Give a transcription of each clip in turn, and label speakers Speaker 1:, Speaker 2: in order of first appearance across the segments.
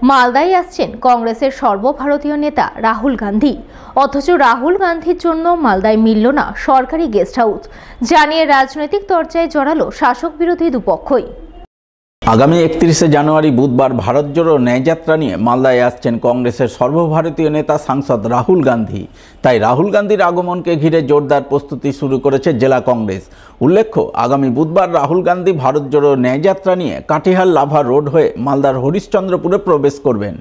Speaker 1: মালদায় আসছেন কংগ্রেসের সর্বভারতীয় নেতা রাহুল গান্ধী, অথচ রাহুল গান্ধীর জন্য মালদায় মিলল না সরকারি গেস্ট হাউস, জানিয়ে রাজনৈতিক চর্চায় জড়ালো শাসক বিরোধী দুপক্ষই।
Speaker 2: আগামী 31শে জানুয়ারি বুধবার ভারত জোড়ো ন্যায়যাত্রা নিয়ে মালদায় আসছেন কংগ্রেসের সর্বভারতীয় নেতা সাংসদ রাহুল গান্ধী। তাই রাহুল গান্ধীর আগমনকে ঘিরে জোরদার প্রস্তুতি শুরু করেছে জেলা কংগ্রেস। উল্লেখ্য, আগামী বুধবার রাহুল গান্ধী ভারত জোড়ো ন্যায়যাত্রা নিয়ে কাটিহার লাভা রোড হয়ে মালদার হরিশ্চন্দ্রপুরে প্রবেশ করবেন।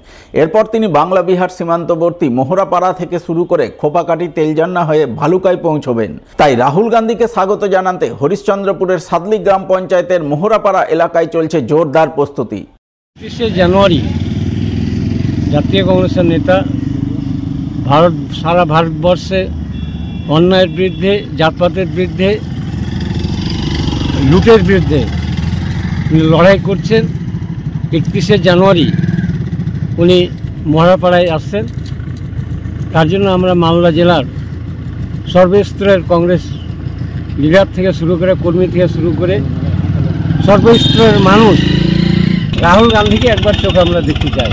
Speaker 2: এরপর তিনি বাংলা বিহার সীমান্তবর্তী মোহরাপাড়া থেকে শুরু করে খোপাকাটি তেলজান্না হয়ে ভালুকায় পৌঁছবেন। তাই রাহুল গান্ধীকে স্বাগত জানাতে হরিশ্চন্দ্রপুরের সাদলি গ্রাম পঞ্চায়েতের মোহরাপাড়া এলাকায় চলছে জোরদার প্রস্তুতি।
Speaker 3: 31শে জানুয়ারি জাতীয় কংগ্রেসের নেতা সারা ভারতবর্ষে অন্যায়ের বিরুদ্ধে, জাতপাতের বিরুদ্ধে, লুটের বিরুদ্ধে লড়াই করছেন। 31শে জানুয়ারি উনি মহারাপাড়ায় আসছেন। তার জন্য আমরা মালদা জেলার সর্বস্তরের কংগ্রেস লিডার থেকে শুরু করে, কর্মী থেকে শুরু করে সর্বস্তরের মানুষ রাহুল গান্ধীকে একবার চোখে আমরা দেখতে চাই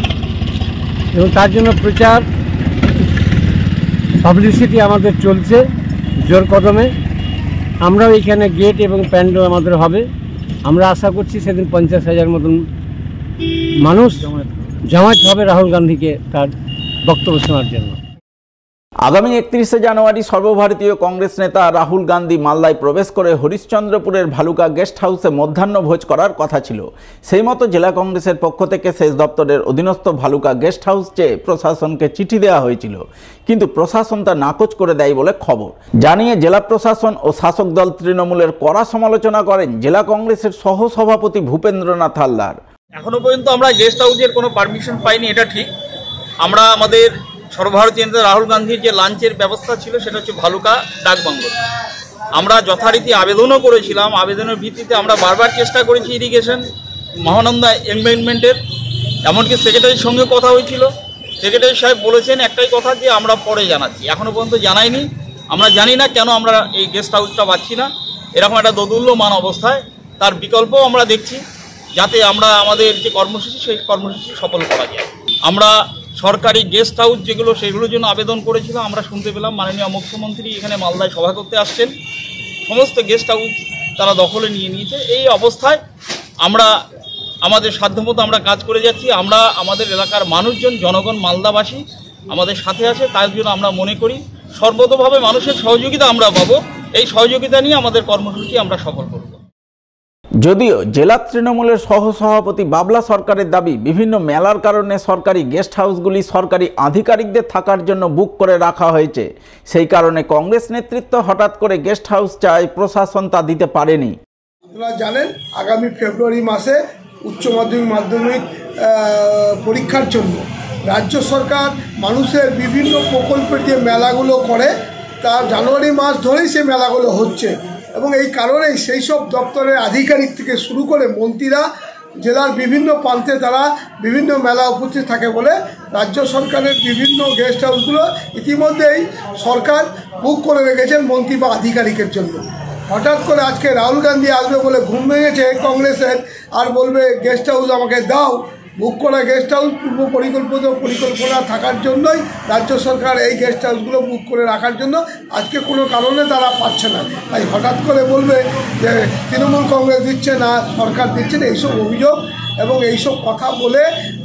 Speaker 3: এবং তার জন্য প্রচার পাবলিসিটি আমাদের চলছে জোর কদমে। আমরাও এখানে গেট এবং প্যান্ডেল আমাদের হবে। আমরা আশা করছি সেদিন 50,000 মতন মানুষ জমায়েত হবে রাহুল গান্ধীকে তার বক্তব্য শোনার জন্য।
Speaker 2: আগামী 31শে জানুয়ারি সর্বভারতীয় কংগ্রেস নেতা রাহুল গান্ধী মালদায় প্রবেশ করে হরিশ্চন্দ্রপুরের ভালুকা গেস্ট হাউসে মধ্যাহ্নভোজ করার কথা ছিল। সেই মতো জেলা কংগ্রেসের পক্ষ থেকে সেচ দপ্তরের অধীনস্থ ভালুকা গেস্ট হাউস চেয়ে প্রশাসনকে চিঠি দেওয়া হয়েছিল, কিন্তু প্রশাসন তা নাকচ করে দেয় বলে খবর। জানিয়ে জেলা প্রশাসন ও শাসক দল তৃণমূলের কড়া সমালোচনা করেন জেলা কংগ্রেসের সহসভাপতি ভূপেন্দ্রনাথ হালদার।
Speaker 4: এখনো পর্যন্ত আমরা গেস্ট হাউসের কোনো পারমিশন পাইনি, এটা ঠিক। আমরা আমাদের সর্বভারতীয় নেতা রাহুল গান্ধীর যে লাঞ্চের ব্যবস্থা ছিল সেটা হচ্ছে ভালুকা ডাকবাংলো। আমরা যথারীতি আবেদনও করেছিলাম। আবেদনের ভিত্তিতে আমরা বারবার চেষ্টা করেছি ইরিগেশন মহানন্দা এমবেন্ডমেন্টের, এমনকি সেক্রেটারির সঙ্গে কথা হয়েছিল। সেক্রেটারি সাহেব বলেছেন একটাই কথা, যে আমরা পরে জানাচ্ছি। এখনও পর্যন্ত জানাইনি। আমরা জানি না কেন আমরা এই গেস্ট হাউসটা পাচ্ছি না। এরকম একটা দোদুল্যমান অবস্থায় তার বিকল্পও আমরা দেখছি, যাতে আমরা আমাদের যে কর্মসূচি সেই কর্মসূচি সফল করা যায়। আমরা সরকারি গেস্ট হাউস যেগুলো সেগুলোর জন্য আবেদন করেছিলাম। আমরা শুনতে পেলাম মাননীয় মুখ্যমন্ত্রী এখানে মালদায় সভা করতে আসছেন, সমস্ত গেস্ট হাউস তারা দখলে নিয়ে নিয়েছে। এই অবস্থায় আমরা আমাদের সাধ্যমতো আমরা কাজ করে যাচ্ছি। আমরা আমাদের এলাকার মানুষজন, জনগণ, মালদাবাসী আমাদের সাথে আছে। তার জন্য আমরা মনে করি সর্বতোভাবে মানুষের সহযোগিতা আমরা পাবো। এই সহযোগিতা নিয়ে আমাদের কর্মসূচি আমরা সফল করব।
Speaker 2: যদিও জেলা তৃণমূলের সহসভাপতি বাবলা সরকারের দাবি, বিভিন্ন মেলার কারণে সরকারি গেস্ট হাউসগুলি সরকারি আধিকারিকদের থাকার জন্য বুক করে রাখা হয়েছে। সেই কারণে কংগ্রেস নেতৃত্ব হঠাৎ করে গেস্ট হাউস চায়, প্রশাসন তা দিতে পারেনি।
Speaker 5: আপনারা জানেন আগামী ফেব্রুয়ারি মাসে উচ্চ মাধ্যমিক পরীক্ষার জন্য রাজ্য সরকার মানুষের বিভিন্ন প্রকল্পের যে মেলাগুলো করে, তার জানুয়ারি মাস ধরেই সেই মেলাগুলো হচ্ছে এবং এই কারণেই সেই সব দপ্তরের আধিকারিক থেকে শুরু করে মন্ত্রীরা জেলার বিভিন্ন প্রান্তে তারা বিভিন্ন মেলা উপস্থিত থাকে বলে রাজ্য সরকারের বিভিন্ন গেস্ট হাউসগুলো ইতিমধ্যেই সরকার বুক করে রেখেছেন মন্ত্রী বা আধিকারিকের জন্য। হঠাৎ করে আজকে রাহুল গান্ধী আসবে বলে ঘুম ভেঙেছে কংগ্রেসের, আর বলবে গেস্ট হাউস আমাকে দাও। বুক করা গেস্ট হাউস পূর্ব পরিকল্পনা থাকার জন্যই রাজ্য সরকার এই গেস্ট হাউসগুলো বুক করে রাখার জন্য আজকে কোনো কারণে তারা পাচ্ছে না। তাই হঠাৎ করে বলবে যে তৃণমূল কংগ্রেস দিচ্ছে না, সরকার দিচ্ছে না, এইসব অভিযোগ এবং এইসব কথা বলে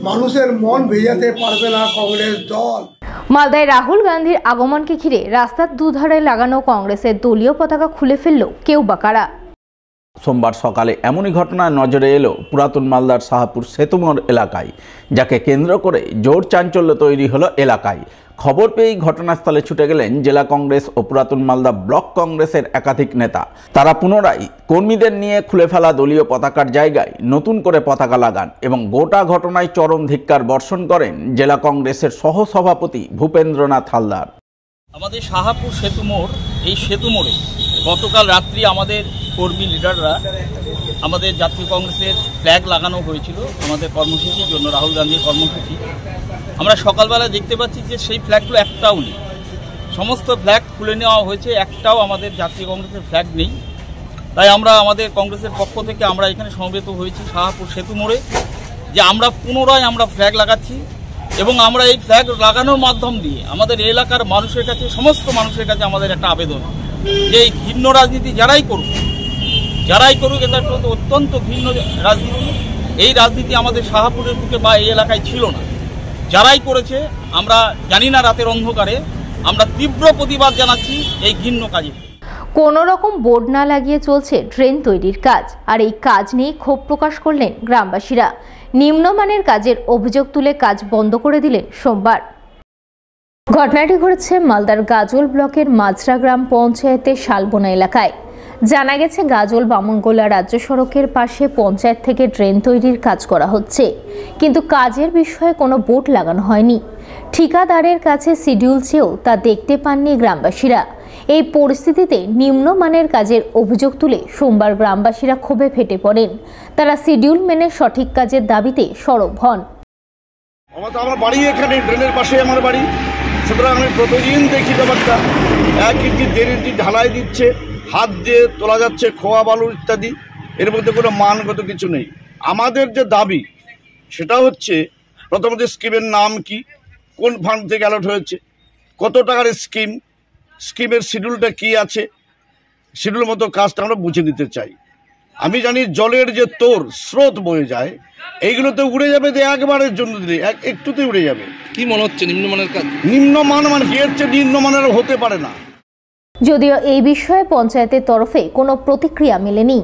Speaker 5: মানুষের মন ভেজাতে পারবে না কংগ্রেস দল।
Speaker 1: মালদায় রাহুল গান্ধীর আগমনকে ঘিরে রাস্তার দুধারে লাগানো কংগ্রেসের দলীয় পতাকা খুলে ফেলল কেউ বা কারা।
Speaker 2: সোমবার সকালে এমনই ঘটনা নজরে এলো পুরাতন মালদার শাহপুর সেতুমোড় এলাকায়, যাকে কেন্দ্র করে জোর চাঞ্চল্য তৈরি হলো এলাকায়। খবর পেয়েই ঘটনাস্থলে ছুটে গেলেন জেলা কংগ্রেস ও পুরাতন মালদা ব্লক কংগ্রেসের একাধিক নেতা। তারা পুনরায় কর্মীদের নিয়ে খুলে ফেলা দলীয় পতাকার জায়গায় নতুন করে পতাকা লাগান এবং গোটা ঘটনায় চরম ধিক্কার বর্ষণ করেন জেলা কংগ্রেসের সহসভাপতি ভূপেন্দ্রনাথ হালদার।
Speaker 4: আমাদের শাহপুর সেতুমোড়, এই সেতুমোড়ে গতকাল রাত্রি আমাদের কর্মী লিডাররা আমাদের জাতীয় কংগ্রেসের ফ্ল্যাগ লাগানো হয়েছিল আমাদের কর্মসূচির জন্য, রাহুল গান্ধীর কর্মসূচি। আমরা সকালবেলা দেখতে পাচ্ছি যে সেই ফ্ল্যাগগুলো একটাও নেই। সমস্ত ফ্ল্যাগ খুলে নেওয়া হয়েছে, একটাও আমাদের জাতীয় কংগ্রেসের ফ্ল্যাগ নেই। তাই আমরা আমাদের কংগ্রেসের পক্ষ থেকে আমরা এখানে সমবেত হয়েছি শাহপুর সেতুমোড়ে যে আমরা পুনরায় ফ্ল্যাগ লাগাচ্ছি এবং আমরা এই ফ্ল্যাগ লাগানোর মাধ্যম দিয়ে আমাদের এলাকার মানুষের কাছে, সমস্ত মানুষের কাছে আমাদের একটা আবেদন যে এই ঘৃণ্য রাজনীতি যারাই করুক এটা অত্যন্ত ঘৃণ্য রাজনীতি। এই রাজনীতি আমাদের শাহপুরের বুকে বা এই এলাকায় ছিল না। যারাই করেছে আমরা জানি না, রাতের অন্ধকারে আমরা তীব্র প্রতিবাদ জানাচ্ছি এই ঘৃণ্য কাজে।
Speaker 1: কোনো রকম বোর্ড না লাগিয়ে চলছে ড্রেন তৈরির কাজ, আর এই কাজ নিয়ে ক্ষোভ প্রকাশ করলেন গ্রামবাসীরা। নিম্নমানের কাজের অভিযোগ তুলে কাজ বন্ধ করে দিলেন সোমবার। ঘটনাটি ঘটেছে মালদার গাজল ব্লকের মাজরা গ্রাম পঞ্চায়েতের শালবোনা এলাকায়। জানা গেছে, গাজল বামনগোলা রাজ্য সড়কের পাশে পঞ্চায়েত থেকে ড্রেন তৈরির কাজ করা হচ্ছে, কিন্তু কাজের বিষয়ে কোনো বোর্ড লাগানো হয়নি। ঠিকাদারের কাছে শিডিউল চেয়েও তা দেখতে পাননি গ্রামবাসীরা। এই পরিস্থিতিতে নিম্নমানের কাজের অভিযোগ তুলে সোমবার গ্রামবাসীরা ক্ষোভে ফেটে পড়েন। তারা শিডিউল মেনে সঠিক কাজের দাবিতে সরব হন।
Speaker 6: আমার বাড়ি এখানে, ড্রেনের পাশে আমার বাড়ি, সুতরাং আমি প্রতিদিন দেখি ব্যাপারটা। 1 ইঞ্চি 1.5 ইঞ্চি ঢালাই দিচ্ছে, হাত দিয়ে তোলা যাচ্ছে খোয়া বালু ইত্যাদি, এর মধ্যে কোনো মানগত কিছু নেই। আমাদের যে দাবি সেটা হচ্ছে, প্রথমত স্কিমের নাম কি, কোন ফান্ড থেকে অ্যালট হয়েছে, কত টাকার স্কিমের শিডিউলটা কি আছে, শিডিউল মতো কাজটা আমরা বুঝে নিতে চাই। আমি জানি জলের যে স্রোত বয়ে যায়, এইগুলোতে উড়ে যাবে, একবারের জন্য দিলে একটুতে উড়ে যাবে।
Speaker 7: কি মনে হচ্ছে নিম্নমানের কাজ?
Speaker 6: নিম্নমান মানে কি, এর চেয়ে নিম্নমানের হতে পারে না।
Speaker 1: যদিও এই বিষয়ে পঞ্চায়েতের তরফে কোনো প্রতিক্রিয়া মেলেনি।